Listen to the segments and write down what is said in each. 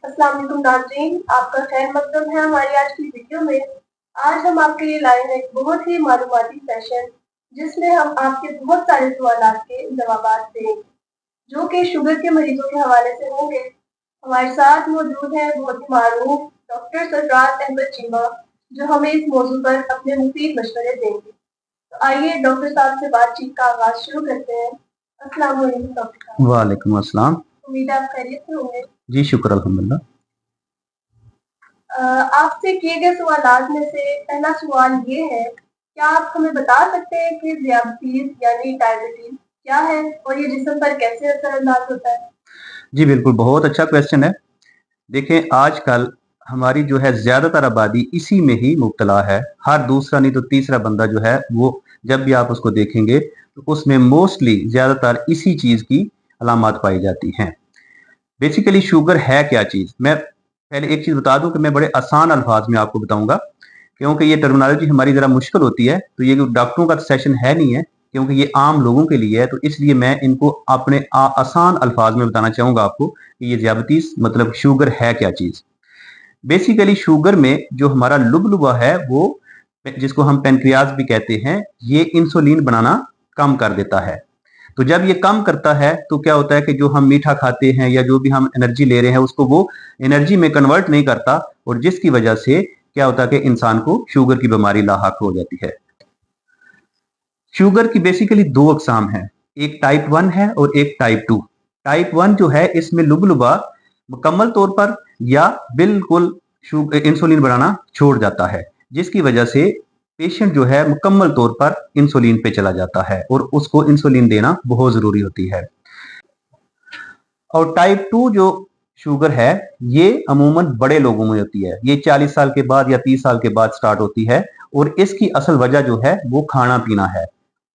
अस्सलाम वालेकुम नाज़रीन, आपका खैर मकदम है हमारी आज की वीडियो में। आज हम आपके लिए लाए हैं एक बहुत ही मालूमाती सेशन, जिसमें हम आपके बहुत सारे सवालात के जवाबात देंगे, जो कि शुगर के मरीजों के हवाले से होंगे। हमारे साथ मौजूद हैं बहुत ही मारूफ डॉक्टर सरफराज अहमद चीमा, जो हमें इस मौजू पर अपने मुफीद मशवरे देंगे। तो आइए डॉक्टर साहब से बातचीत का आगाज शुरू करते हैं। अस्सलाम वालेकुम डॉक्टर साहब। वालेकुम अस्सलाम। उम्मीद है आप खैरियत से होंगे। जी शुक्र अल्हम्दुलिल्लाह। आपसे किए गए सवालात में से पहला सवाल ये है, क्या आप हमें बता सकते हैं कि ज़ियादतीज़ यानी डायबिटीज़ क्या है और ये जिस्म पर कैसे असरअंदाज होता है? जी बिल्कुल, बहुत अच्छा क्वेश्चन है। देखें, आजकल हमारी जो है ज़्यादातर आबादी इसी में ही मुब्तला है। हर दूसरा नहीं तो तीसरा बंदा जो है वो जब भी आप उसको देखेंगे तो उसमें मोस्टली ज़्यादातर इसी चीज़ की अलामात पाई जाती हैं। बेसिकली शुगर है क्या चीज़? मैं पहले एक चीज़ बता दूं कि मैं बड़े आसान अल्फाज में आपको बताऊंगा, क्योंकि ये टर्मिनोलॉजी हमारी ज़रा मुश्किल होती है। तो ये डॉक्टरों का सेशन है नहीं है, क्योंकि ये आम लोगों के लिए है, तो इसलिए मैं इनको अपने आसान अल्फाज में बताना चाहूँगा आपको कि ये ज़ियादतीस मतलब शुगर है क्या चीज़। बेसिकली शुगर में जो हमारा लुबलुबा है, वो जिसको हम पेनक्रियाज भी कहते हैं, ये इंसुलिन बनाना कम कर देता है। तो जब ये कम करता है तो क्या होता है कि जो हम मीठा खाते हैं या जो भी हम एनर्जी ले रहे हैं उसको वो एनर्जी में कन्वर्ट नहीं करता, और जिसकी वजह से क्या होता है कि इंसान को शुगर की बीमारी लाहक हो जाती है। शुगर की बेसिकली दो अकसाम है, एक टाइप 1 है और एक टाइप 2। टाइप 1 जो है इसमें लुबलुबा मुकम्मल तौर पर या बिल्कुल इंसुलिन बनाना छोड़ जाता है, जिसकी वजह से पेशेंट जो है मुकम्मल तौर पर इंसुलिन पे चला जाता है और उसको इंसुलिन देना बहुत जरूरी होती है। और टाइप 2 जो शुगर है ये अमूमन बड़े लोगों में होती है, ये 40 साल के बाद या 30 साल के बाद स्टार्ट होती है, और इसकी असल वजह जो है वो खाना पीना है।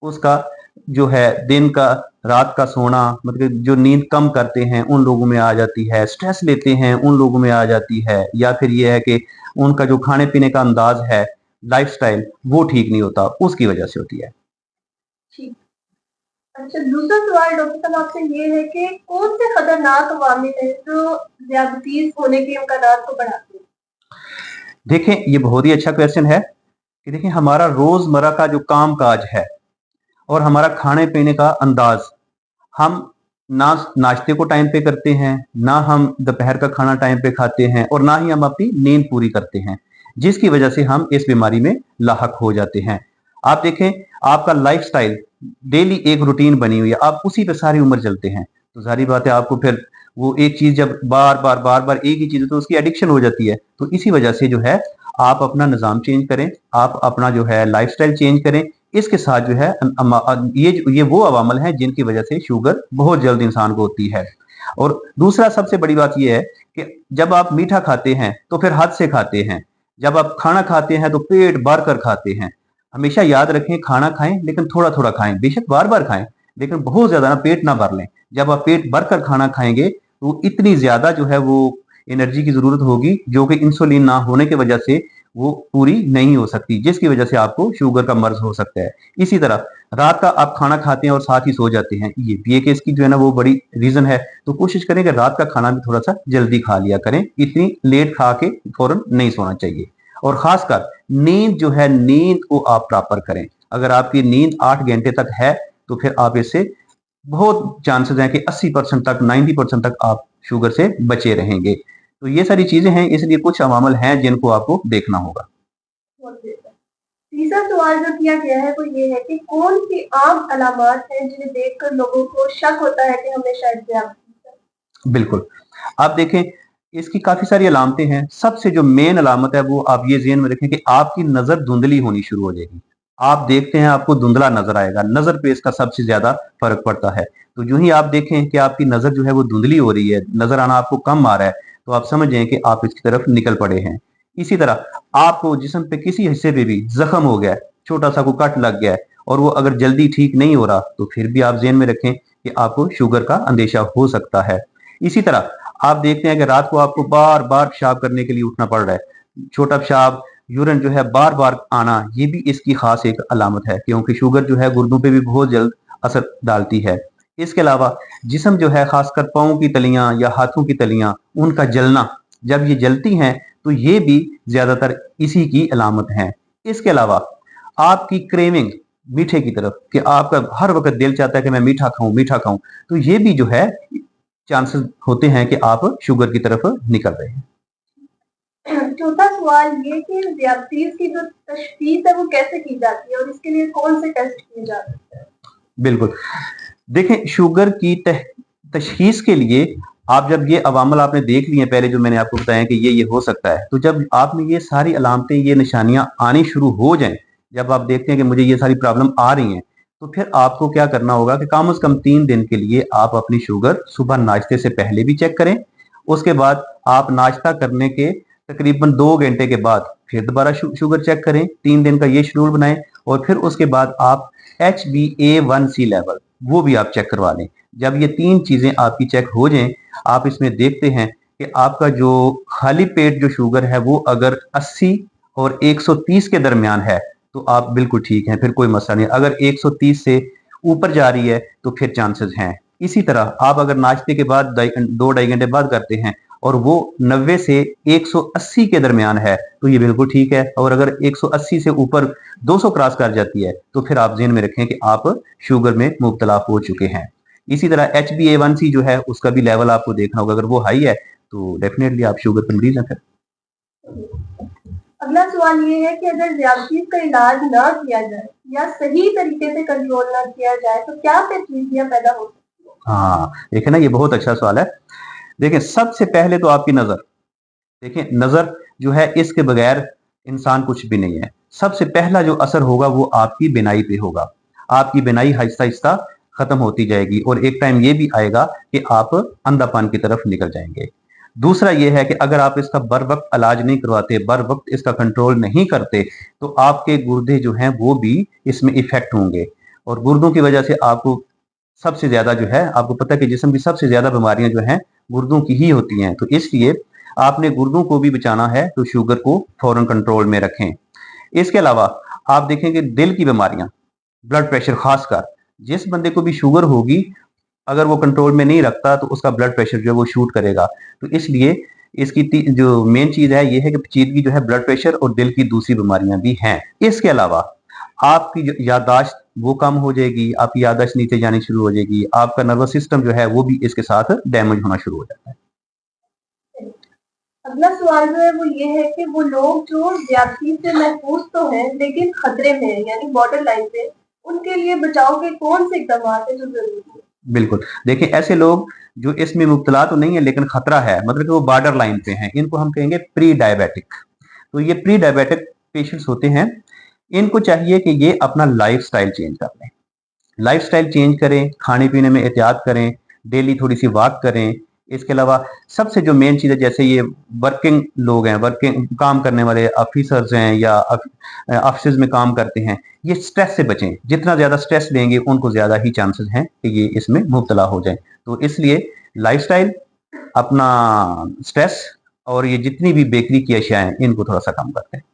उसका जो है दिन का रात का सोना, मतलब जो नींद कम करते हैं उन लोगों में आ जाती है, स्ट्रेस लेते हैं उन लोगों में आ जाती है, या फिर ये है कि उनका जो खाने पीने का अंदाज है, लाइफस्टाइल, वो ठीक नहीं होता, उसकी वजह से होती है। ठीक। अच्छा, दूसरा सवाल डॉक्टर साहब आपसे ये है कि कौन से खतरनाक अवामिल हैं जो ज़ियादतीज़ होने के इम्कानात को बढ़ाते हैं? देखें, ये बहुत ही अच्छा क्वेश्चन है कि देखें हमारा रोजमर्रा का जो काम काज है और हमारा खाने पीने का अंदाज, हम ना नाश्ते को टाइम पे करते हैं, ना हम दोपहर का खाना टाइम पे खाते हैं, और ना ही हम अपनी नींद पूरी करते हैं, जिसकी वजह से हम इस बीमारी में लाहक हो जाते हैं। आप देखें, आपका लाइफस्टाइल डेली एक रूटीन बनी हुई है, आप उसी पे सारी उम्र चलते हैं, तो सारी बात है आपको फिर वो एक चीज जब बार बार एक ही चीज, तो उसकी एडिक्शन हो जाती है। तो इसी वजह से जो है आप अपना निज़ाम चेंज करें, आप अपना जो है लाइफस्टाइल चेंज करें। इसके साथ जो है ये वो अवामल हैं जिनकी वजह से शुगर बहुत जल्द इंसान को होती है। और दूसरा सबसे बड़ी बात यह है कि जब आप मीठा खाते हैं तो फिर हद से खाते हैं, जब आप खाना खाते हैं तो पेट भर कर खाते हैं। हमेशा याद रखें, खाना खाएं लेकिन थोड़ा थोड़ा खाएं, बेशक बार बार खाएं लेकिन बहुत ज्यादा ना पेट ना भर लें। जब आप पेट भर कर खाना खाएंगे तो इतनी ज्यादा जो है वो एनर्जी की जरूरत होगी, जो कि इंसुलिन ना होने की वजह से वो पूरी नहीं हो सकती, जिसकी वजह से आपको शुगर का मर्ज हो सकता है। इसी तरह रात का आप खाना खाते हैं और साथ ही सो जाते हैं, ये भी एक इसकी जो है ना वो बड़ी रीजन है। तो कोशिश करें कि रात का खाना भी थोड़ा सा जल्दी खा लिया करें, इतनी लेट खा के फौरन नहीं सोना चाहिए। और खासकर नींद जो है, नींद को आप प्रॉपर करें। अगर आपकी नींद 8 घंटे तक है तो फिर आप इससे बहुत चांसेस हैं कि 80% तक, 90% तक आप शुगर से बचे रहेंगे। तो ये सारी चीजें हैं, इसलिए कुछ अवामल हैं जिनको आपको देखना होगा। तीसरा सवाल जो किया गया है वो ये है कि कौन सी आम अलामात हैं जिन्हें देखकर लोगों को शक होता है कि हमें शायद ज़ियादतीज़ है? बिल्कुल, आप देखें इसकी काफी सारी अलामतें हैं। सबसे जो मेन अलामत है वो आप ये ज़हन में रखें कि आपकी नजर धुंधली होनी शुरू हो जाएगी। आप देखते हैं आपको धुंधला नजर आएगा, नजर पे इसका सबसे ज्यादा फर्क पड़ता है। तो जो ही आप देखें कि आपकी नजर जो है वो धुंधली हो रही है, नजर आना आपको कम आ रहा है, तो आप समझ जाएं कि आप इसकी तरफ निकल पड़े हैं। इसी तरह आपको जिस्म पे किसी हिस्से पे भी जख्म हो गया है, छोटा सा कोई कट लग गया है, और वो अगर जल्दी ठीक नहीं हो रहा, तो फिर भी आप ज़हन में रखें कि आपको शुगर का अंदेशा हो सकता है। इसी तरह आप देखते हैं कि रात को आपको बार बार पेशाब करने के लिए उठना पड़ रहा है, छोटा पेशाब, यूरिन जो है बार बार आना, ये भी इसकी खास एक अलामत है, क्योंकि शुगर जो है गुर्दों पे भी बहुत जल्द असर डालती है। इसके अलावा जिस्म जो है, खासकर पाँव की तलियां या हाथों की तलियां, उनका जलना, जब ये जलती हैं तो ये भी ज्यादातर इसी की अलामत है। इसके अलावा आपकी क्रेविंग मीठे की तरफ, कि आपका हर वक्त दिल चाहता है कि मैं मीठा खाऊं मीठा खाऊं, तो ये भी जो है चांसेस होते हैं कि आप शुगर की तरफ निकल रहे हैं। चौथा सवाल ये कि डायबिटीज की जो तशखीस है वो कैसे की जाती है और इसके लिए कौन से टेस्ट किए जा सकते हैं? बिल्कुल, देखें शुगर की तशखीस के लिए आप जब ये अवामल आपने देख लिए पहले जो मैंने आपको बताया कि ये हो सकता है, तो जब आप में ये सारी अलामतें ये निशानियां आनी शुरू हो जाएं, जब आप देखते हैं कि मुझे ये सारी प्रॉब्लम आ रही हैं, तो फिर आपको क्या करना होगा कि कम से कम 3 दिन के लिए आप अपनी शुगर सुबह नाश्ते से पहले भी चेक करें, उसके बाद आप नाश्ता करने के तकरीबन 2 घंटे के बाद फिर दोबारा शुगर चेक करें, 3 दिन का ये शेड्यूल बनाएं और फिर उसके बाद आप HbA1c लेवल वो भी आप चेक करवा लें। जब ये 3 चीजें आपकी चेक हो जाएं, आप इसमें देखते हैं कि आपका जो खाली पेट जो शुगर है वो अगर 80 और 130 के दरमियान है तो आप बिल्कुल ठीक हैं, फिर कोई मसला नहीं। अगर 130 से ऊपर जा रही है तो फिर चांसेस हैं। इसी तरह आप अगर नाश्ते के बाद 2-2.5 घंटे बाद करते हैं और वो 90 से 180 के दरमियान है तो ये बिल्कुल ठीक है, और अगर 180 से ऊपर 200 क्रॉस कर जाती है तो फिर आप ज़हन में रखें कि आप शुगर में मुब्तला हो चुके हैं। इसी तरह HbA1c जो है उसका भी लेवल आपको देखना होगा, अगर वो हाई है तो डेफिनेटली आप शुगर पर मरीज हैं। अगला सवाल ये है कि अगर डायबिटीज का इलाज ना किया जाए या सही तरीके से कंट्रोल ना किया जाए तो क्या पेचीदगियां पैदा हो सकती हैं? हाँ, देखें ना, ये बहुत अच्छा सवाल है। देखें, सबसे पहले तो आपकी नजर, देखें नजर जो है इसके बगैर इंसान कुछ भी नहीं है। सबसे पहला जो असर होगा वो आपकी बिनाई पे होगा। आपकी बिनाई आहिस्ता आहिस्ता खत्म होती जाएगी और एक टाइम ये भी आएगा कि आप अंधापन की तरफ निकल जाएंगे। दूसरा ये है कि अगर आप इसका बर वक्त इलाज नहीं करवाते, बर वक्त इसका कंट्रोल नहीं करते, तो आपके गुर्दे जो हैं वो भी इसमें इफेक्ट होंगे और गुर्दों की वजह से आपको सबसे ज्यादा जो है, आपको पता है कि जिस्म की सबसे ज्यादा बीमारियां जो हैं गुर्दों की ही होती हैं। तो इसलिए आपने गुर्दों को भी बचाना है तो शुगर को फौरन कंट्रोल में रखें। इसके अलावा आप देखेंगे दिल की बीमारियां, ब्लड प्रेशर, खासकर जिस बंदे को भी शुगर होगी, अगर वो कंट्रोल में नहीं रखता तो उसका ब्लड प्रेशर जो है वो शूट करेगा। तो इसलिए इसकी जो मेन चीज है ये है कि पेचीदगी जो है ब्लड प्रेशर और दिल की दूसरी बीमारियां भी हैं। इसके अलावा आपकी जो याददाश्त वो कम हो जाएगी, आपकी याददाश्त नीचे जानी शुरू हो जाएगी, आपका नर्वस सिस्टम जो है वो भी इसके साथ डैमेज होना शुरू हो जाता है। अगला सवाल जो है वो ये है कि वो लोग जो डायबिटीज से महफूज तो हैं लेकिन खतरे में हैं, यानी बॉर्डर लाइन पे, उनके लिए बचाव के कौन से इकदाम है जो जरूरी है? बिल्कुल, देखिए ऐसे लोग जो इसमें मुब्तला तो नहीं है लेकिन खतरा है, मतलब कि वो बॉर्डर लाइन पे हैं, इनको हम कहेंगे प्री डायबिटिक। तो ये प्री डायबिटिक पेशेंट्स होते हैं, इनको चाहिए कि ये अपना लाइफ स्टाइल चेंज कर लें। लाइफ स्टाइल चेंज करें, खाने पीने में एहतियात करें, डेली थोड़ी सी वॉक करें। इसके अलावा सबसे जो मेन चीज़ है, जैसे ये वर्किंग लोग हैं, वर्किंग काम करने वाले ऑफिसर्स हैं या ऑफिस में काम करते हैं, ये स्ट्रेस से बचें। जितना ज़्यादा स्ट्रेस लेंगे उनको ज़्यादा ही चांसेस हैं कि ये इसमें मुब्तला हो जाएं। तो इसलिए लाइफस्टाइल, अपना स्ट्रेस और ये जितनी भी बेकरी की अशियाएं इनको थोड़ा सा कम करते हैं।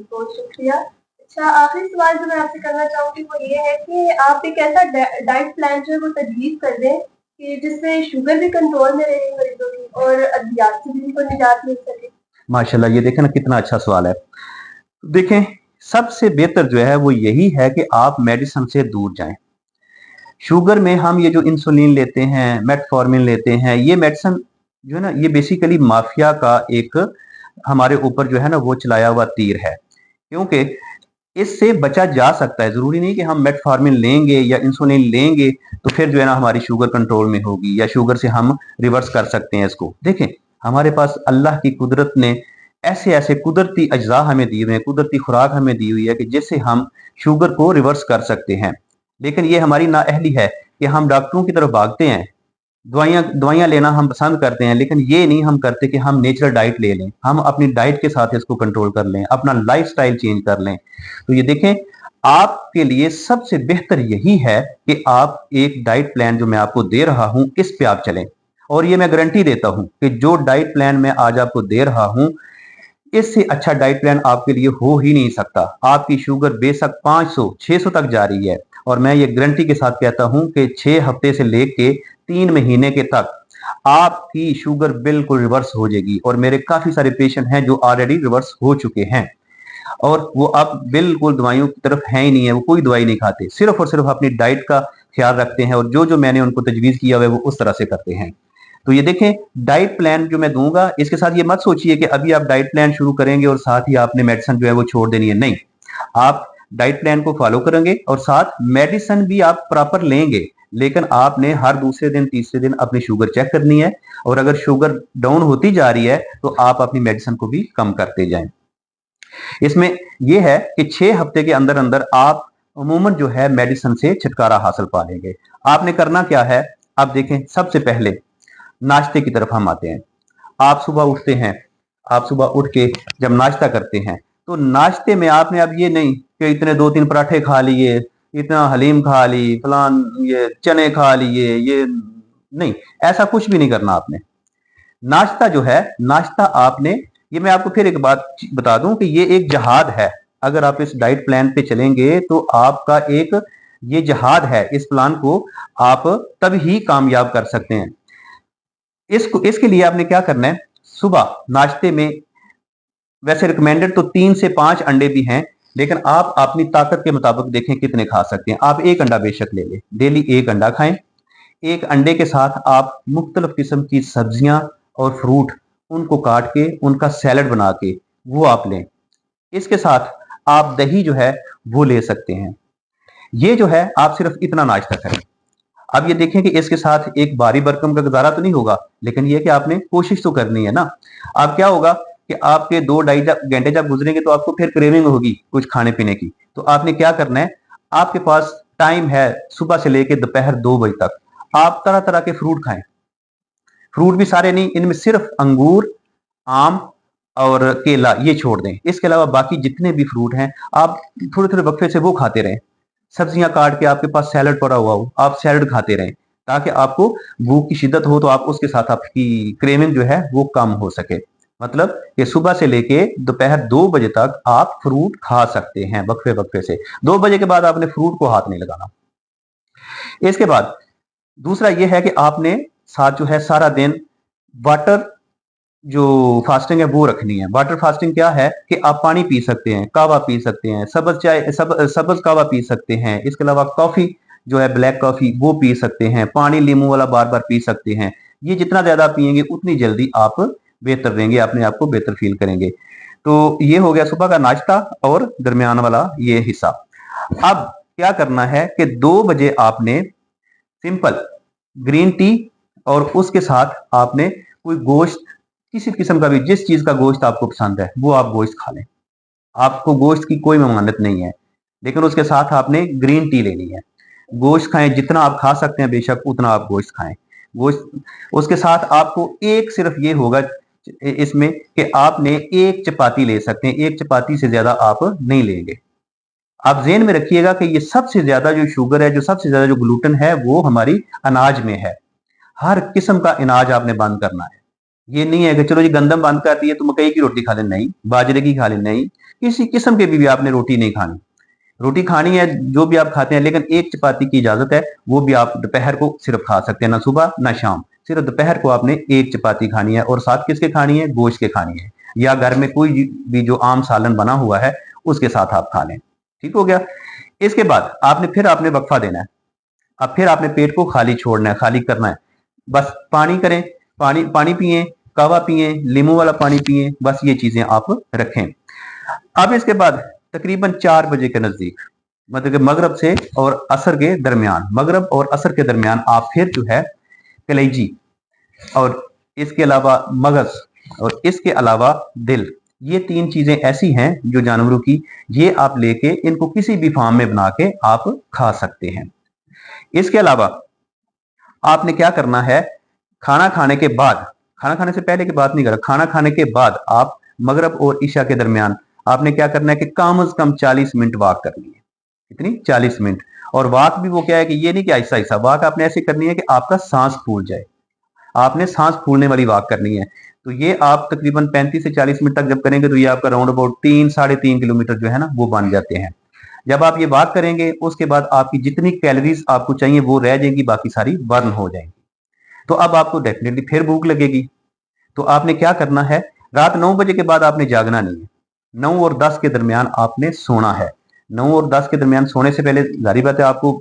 बहुत शुक्रिया। अच्छा, आखिरी सवाल जो मैं आपसे करना चाहूंगी वो ये है कि आप एक ऐसा डाइट प्लान जो है वो तजवीज़ कर दें कि जिससे शुगर भी कंट्रोल में रहे मरीजों की और अद्वियात से भी उनको निजात मिल सके। माशाल्लाह, ये देखें ना कितना अच्छा सवाल है। देखें, सबसे बेहतर जो है वो यही है कि आप मेडिसिन से दूर जाएं। शुगर में हम ये जो इंसुलिन लेते हैं, मेटफॉर्मिन लेते हैं, ये मेडिसिन जो है ना ये बेसिकली माफिया का एक हमारे ऊपर जो है ना वो चलाया हुआ तीर है, क्योंकि इससे बचा जा सकता है। जरूरी नहीं कि हम मेटफॉर्मिन लेंगे या इंसुलिन लेंगे तो फिर जो है ना हमारी शुगर कंट्रोल में होगी या शुगर से हम रिवर्स कर सकते हैं इसको। देखें, हमारे पास अल्लाह की कुदरत ने ऐसे ऐसे कुदरती अज्जा हमें दिए हुए हैं, कुदरती खुराक हमें दी हुई है कि जिससे हम शुगर को रिवर्स कर सकते हैं। लेकिन ये हमारी नाअहली है कि हम डॉक्टरों की तरफ भागते हैं, दवाइयाँ दवाइयाँ लेना हम पसंद करते हैं, लेकिन ये नहीं हम करते कि हम नेचुरल डाइट ले लें, हम अपनी डाइट के साथ इसको कंट्रोल कर लें, अपना लाइफस्टाइल चेंज कर लें। तो ये देखें, आपके लिए सबसे बेहतर यही है कि आप एक डाइट प्लान जो मैं आपको दे रहा हूं इस पे आप चलें। और ये मैं गारंटी देता हूं कि जो डाइट प्लान मैं आज आपको दे रहा हूं, इससे अच्छा डाइट प्लान आपके लिए हो ही नहीं सकता। आपकी शुगर बेशक 500-600 तक जा रही है और मैं ये गारंटी के साथ कहता हूं कि 6 हफ्ते से लेके 3 महीने के तक आपकी शुगर बिल्कुल रिवर्स हो जाएगी। और मेरे काफी सारे पेशेंट हैं जो ऑलरेडी रिवर्स हो चुके हैं और वो अब बिल्कुल दवाइयों की तरफ है ही नहीं है, वो कोई दवाई नहीं खाते, सिर्फ और सिर्फ अपनी डाइट का ख्याल रखते हैं और जो जो मैंने उनको तजवीज किया हुआ है वो उस तरह से करते हैं। तो ये देखें, डाइट प्लान जो मैं दूंगा, इसके साथ ये मत सोचिए कि अभी आप डाइट प्लान शुरू करेंगे और साथ ही आपने मेडिसिन जो है वो छोड़ देनी है, नहीं। आप डाइट प्लान को फॉलो करेंगे और साथ मेडिसिन भी आप प्रॉपर लेंगे, लेकिन आपने हर दूसरे दिन तीसरे दिन अपनी शुगर चेक करनी है और अगर शुगर डाउन होती जा रही है तो आप अपनी मेडिसिन को भी कम करते जाएं। इसमें यह है कि 6 हफ्ते के अंदर अंदर आप अमूमन जो है मेडिसिन से छुटकारा हासिल पा लेंगे। आपने करना क्या है, आप देखें, सबसे पहले नाश्ते की तरफ हम आते हैं। आप सुबह उठते हैं, आप सुबह उठ के जब नाश्ता करते हैं तो नाश्ते में आपने अब ये नहीं कि इतने 2-3 पराठे खा लिए, इतना हलीम खा ली, फलान ये चने खा लिए, ये नहीं, ऐसा कुछ भी नहीं करना आपने। नाश्ता जो है, नाश्ता आपने, ये मैं आपको फिर एक बात बता दूं कि ये एक जहाद है। अगर आप इस डाइट प्लान पे चलेंगे तो आपका एक ये जहाद है, इस प्लान को आप तब ही कामयाब कर सकते हैं। इसके लिए आपने क्या करना है, सुबह नाश्ते में वैसे रिकमेंडेड तो 3 से 5 अंडे भी हैं, लेकिन आप अपनी ताकत के मुताबिक देखें कितने खा सकते हैं। आप 1 अंडा बेशक ले लें, डेली 1 अंडा खाएं। 1 अंडे के साथ आप मुख्तलिफ किस्म की सब्जियां और फ्रूट उनको काट के उनका सैलड बना के वो आप लें। इसके साथ आप दही जो है वो ले सकते हैं। ये जो है आप सिर्फ इतना नाश्ता करें। अब ये देखें कि इसके साथ एक भारी भरकम का गुजारा तो नहीं होगा, लेकिन ये कि आपने कोशिश तो करनी है ना। अब क्या होगा कि आपके 2-2.5 घंटे जब गुजरेंगे तो आपको फिर क्रेविंग होगी कुछ खाने पीने की। तो आपने क्या करना है, आपके पास टाइम है सुबह से लेकर दोपहर 2 बजे तक, आप तरह तरह के फ्रूट खाएं। फ्रूट भी सारे नहीं, इनमें सिर्फ अंगूर, आम और केला ये छोड़ दें। इसके अलावा बाकी जितने भी फ्रूट हैं आप थोड़े थोड़े वक्फे से वो खाते रहें। सब्जियां काट के आपके पास सैलड पड़ा हुआ हो, आप सैलड खाते रहें ताकि आपको भूख की शिद्दत हो तो आप उसके साथ आपकी क्रेविंग जो है वो कम हो सके। मतलब कि सुबह से लेके दोपहर 2 बजे तक आप फ्रूट खा सकते हैं वक्फे वक्फे से। 2 बजे के बाद आपने फ्रूट को हाथ नहीं लगाना। इसके बाद दूसरा यह है कि आपने साथ जो है सारा दिन वाटर जो फास्टिंग है वो रखनी है। वाटर फास्टिंग क्या है कि आप पानी पी सकते हैं, कावा पी सकते हैं, सब्ज चाय सब्ज कावा पी सकते हैं। इसके अलावा कॉफी जो है ब्लैक कॉफी वो पी सकते हैं, पानी नींबू वाला बार बार पी सकते हैं। ये जितना ज्यादा पिएंगे उतनी जल्दी आप बेहतर रहेंगे, अपने आप को बेहतर फील करेंगे। तो ये हो गया सुबह का नाश्ता और दरमियान वाला ये हिस्सा। अब क्या करना है कि 2 बजे आपने सिंपल ग्रीन टी और उसके साथ आपने कोई गोश्त, किसी किस्म का भी, जिस चीज का गोश्त आपको पसंद है वो आप गोश्त खा लें। आपको गोश्त की कोई ममानत नहीं है, लेकिन उसके साथ आपने ग्रीन टी लेनी है। गोश्त खाएं, जितना आप खा सकते हैं बेशक उतना आप गोश्त खाएं। गोश्त उसके साथ आपको एक सिर्फ ये होगा इसमें कि आपने एक चपाती ले सकते हैं, एक चपाती से ज्यादा आप नहीं लेंगे। आप ज़हन में रखिएगा कि ये सबसे ज्यादा जो शुगर है, जो सबसे ज्यादा जो ग्लूटेन है वो हमारी अनाज में है। हर किस्म का अनाज आपने बंद करना है। ये नहीं है कि चलो जी गंदम बंद कर दी है तो मकई की रोटी खा लें, नहीं। बाजरे की खा लें, नहीं। किसी किस्म के भी आपने रोटी नहीं खानी। रोटी खानी है जो भी आप खाते हैं, लेकिन एक चपाती की इजाजत है, वो भी आप दोपहर को सिर्फ खा सकते हैं, ना सुबह ना शाम। सिर्फ दोपहर को आपने एक चपाती खानी है और साथ किसके खानी है, गोश्त के खानी है, या घर में कोई भी जो आम सालन बना हुआ है उसके साथ आप खा लें। ठीक हो गया। इसके बाद आपने वक्फा देना है। अब फिर आपने पेट को खाली छोड़ना है, खाली करना है। बस पानी करें, पानी पिए, कावा पिए, लीमू वाला पानी पिए, बस ये चीजें आप रखें। अब इसके बाद तकरीबन 4 बजे के नजदीक, मतलब कि मगरब से और असर के दरमियान, मगरब और असर के दरमियान आप फिर जो है कलेजी और इसके अलावा मगज और इसके अलावा दिल, ये 3 चीजें ऐसी हैं जो जानवरों की, ये आप लेके इनको किसी भी फार्म में बना के आप खा सकते हैं। इसके अलावा आपने क्या करना है, खाना खाने के बाद, खाना खाने से पहले की बात नहीं कर रहा, खाना खाने के बाद आप मगरब और ईशा के दरमियान आपने क्या करना है कि कम से कम 40 मिनट वॉक करनी है। कितनी? 40 मिनट। और वॉक भी वो क्या है कि ये नहीं कि ऐसा ऐसा वॉक आपने ऐसे करनी है कि आपका सांस फूल जाए। आपने सांस फूलने वाली वॉक करनी है। तो ये आप तकरीबन 35 से 40 मिनट तक जब करेंगे तो ये आपका राउंड अबाउट 3-3.5 किलोमीटर जो है ना वो बन जाते हैं। जब आप ये वॉक करेंगे उसके बाद आपकी जितनी कैलोरीज आपको चाहिए वो रह जाएंगी, बाकी सारी बर्न हो जाएंगी। तो अब आपको डेफिनेटली फिर भूख लगेगी। तो आपने क्या करना है, रात 9 बजे के बाद आपने जागना नहीं है। 9 और 10 के दरमियान आपने सोना है। 9 और 10 के दरमियान सोने से पहले जाहिर बात है आपको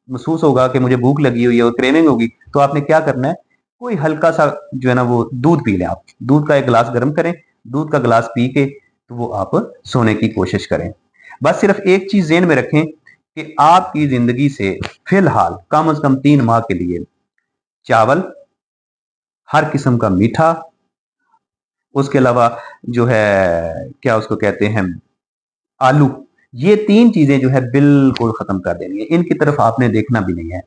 महसूस होगा कि मुझे भूख लगी हुई है और क्रेविंग होगी, तो आपने क्या करना है, कोई हल्का सा जो है ना वो दूध पी लें आप। दूध का एक गिलास गर्म करें, दूध का गिलास पी के तो वो आप सोने की कोशिश करें। बस सिर्फ एक चीज ज़हन में रखें कि आपकी जिंदगी से फिलहाल कम से कम 3 माह के लिए चावल, हर किस्म का मीठा, उसके अलावा जो है क्या उसको कहते हैं आलू, ये 3 चीजें जो है बिल्कुल खत्म कर देनी है। इनकी तरफ आपने देखना भी नहीं है।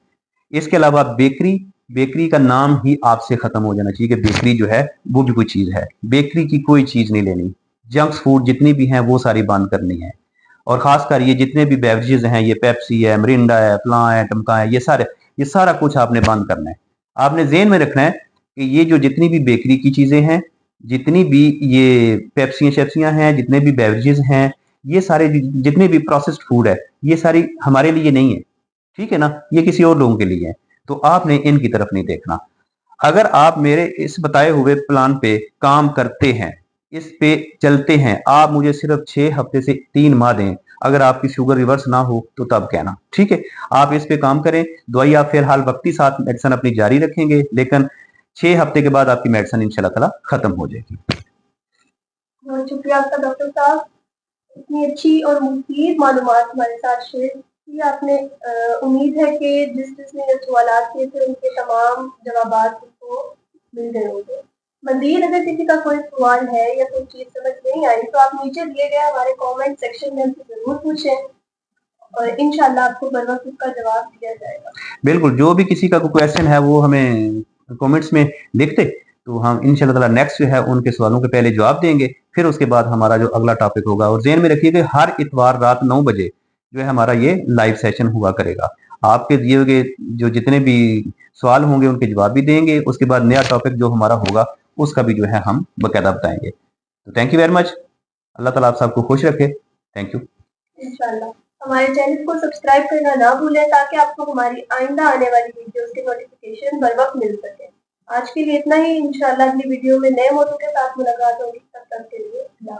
इसके अलावा बेकरी, बेकरी का नाम ही आपसे खत्म हो जाना चाहिए कि बेकरी जो है वो भी कोई चीज है। बेकरी की कोई चीज नहीं लेनी। जंक्स फूड जितनी भी हैं वो सारी बंद करनी है। और खासकर ये जितने भी बेवरेजेस हैं, ये पेप्सी है, मिरिंडा है, फलां है, टमका है, ये सारा कुछ आपने बंद करना है। आपने जेहन में रखना है कि ये जो जितनी भी बेकरी की चीजें हैं, जितनी भी ये पेप्सियां शेप्सियां हैं, जितने भी बेवरेजेस हैं, ये सारे जितने भी प्रोसेस्ड फूड है, ये सारी हमारे लिए नहीं है। ठीक है ना, ये किसी और लोगों के लिए है। तो आपने इनकी तरफ नहीं देखना। अगर आप मेरे इस बताए हुए प्लान पे काम करते हैं, इस पे चलते हैं, आप मुझे सिर्फ 6 हफ्ते से 3 माह दें। अगर आपकी शुगर रिवर्स ना हो तो तब कहना, ठीक है। आप इस पे काम करें। दवाई आप फिलहाल वक्ती साथ मेडिसिन अपनी जारी रखेंगे, लेकिन 6 हफ्ते के बाद आपकी मेडिसिन इंशाल्लाह ताला खत्म हो जाएगी। बहुत शुक्रिया आपका डॉक्टर साहब, इतनी अच्छी और मुफीद मालूमात हमारे साथ शेयर की आपने। उम्मीद है कि जिसने सवालात किए थे उनके तमाम जवाबात आपको मिल गए होंगे। मज़ीद अगर किसी का कोई सवाल है या कोई चीज़ समझ नहीं आई तो आप नीचे दिए गए हमारे कमेंट सेक्शन में हमसे ज़रूर पूछें और इंशाल्लाह आपको बर वक्त उसका जवाब दिया जाएगा। बिल्कुल, जो भी किसी का कोई क्वेश्चन है वो हमें कमेंट्स में लिख दे, तो हम इंशाल्लाह ताला नेक्स्ट जो है उनके सवालों के पहले जवाब देंगे, फिर उसके बाद हमारा जो अगला टॉपिक होगा। और ज़हन में रखिए कि हर इतवार रात 9 बजे जो है हमारा ये लाइव सेशन हुआ करेगा। आपके दिए हुए जो जितने भी सवाल होंगे उनके जवाब भी देंगे, उसके बाद नया टॉपिक जो हमारा होगा उसका भी जो है हम बाकायदा बताएंगे। तो थैंक यू वेरी मच। अल्लाह ताला आप सबको खुश रखे। Thank you. इंशाल्लाह हमारे चैनल को सब्सक्राइब करना ना भूलें ताकि आपको हमारी आइंदा आने वाली वीडियोस के नोटिफिकेशन बर वक्त मिल सके। आज के लिए इतना ही। इंशाल्लाह अगली वीडियो में नए मौजू के साथ मुलाकात होगी। तब तक के लिए अल्लाह।